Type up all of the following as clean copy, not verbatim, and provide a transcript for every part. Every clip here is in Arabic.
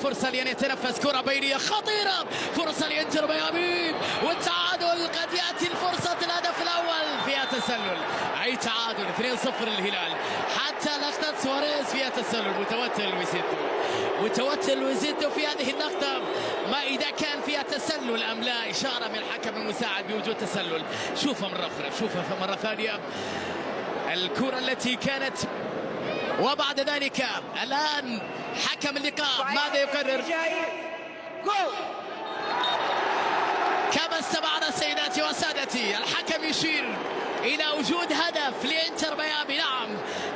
فرصة لأن يتنفس. كرة بينية خطيرة، فرصة لإنتر ميامي والتعادل. قد يأتي الفرصة الهدف الأول فيها تسلل، أي تعادل 2-0 للهلال. حتى لقطة سواريز فيها تسلل. متوتر لويزيتو في هذه اللقطة، ما إذا كان فيها تسلل أم لا. إشارة من الحكم المساعد بوجود تسلل. شوفها مرة أخرى، شوفها مرة ثانية. الكرة التي كانت، وبعد ذلك الآن حكم اللقاء ماذا يقرر؟ كما استمعنا سيداتي وسادتي، الحكم يشير إلى وجود هدف لإنتر ميامي. نعم،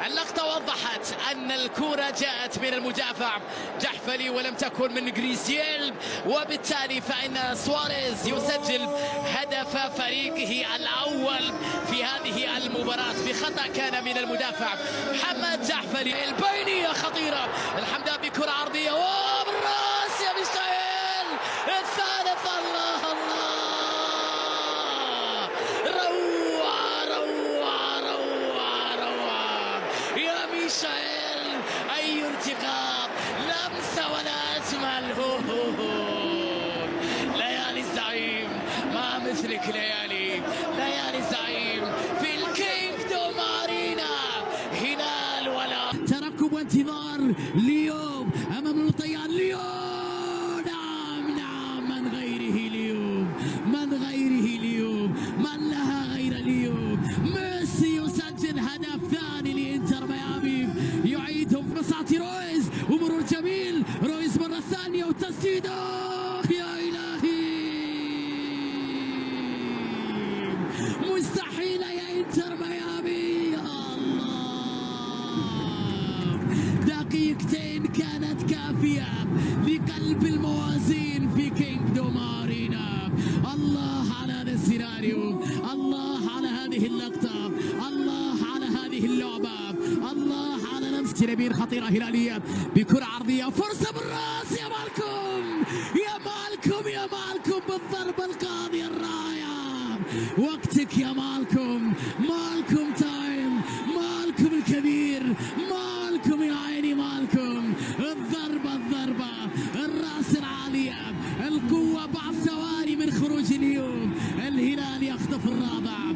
اللقطة وضحت أن الكرة جاءت من المدافع جحفلي ولم تكن من غريزيال، وبالتالي فإن سواريز يسجل هدف فريقه الأول في هذه المباراة بخطأ كان من المدافع محمد جحفلي. البينية خطيرة، الحمدان بكرة عرضية وبالراس يا ميشائيل الثالث. الله الله، ميشائيل أي ارتقاء، لمسة ولا أجمل. ليالي الزعيم، ما مثلك ليالي الزعيم في الكينغدوم أرينا. هلال ولا ترقب وانتظار ليوم أمام الطيان. ليوم، نعم، من غيره ليوم، من لها غير ليوم. ميسي يسجل هدف ثاني لإنتر ميامي، يعيدهم فرصات رويز ومرور جميل. رويز مرة ثانية وتسديده، يا إلهي مستحيلة يا إنتر ميامي. الله، دقيقتين كانت كافية لقلب الموازين في كينغدوم أرينا. الله على هذا السيناريو، الله على هذه اللقطة، الله على هذه اللعبة، الله على لمسة نبيل خطيرة هلالية بكرة عرضية. فرصة بالراس يا مالكم، يا مالكم بالضربة القاضية الرائعة. وقتك يا مالكم تايم، مالكم الكبير، مالكم يا عيني، مالكم. الضربة الراس العالية، القوة بعد ثواني من خروج اليوم. الهلال يخطف الرابع.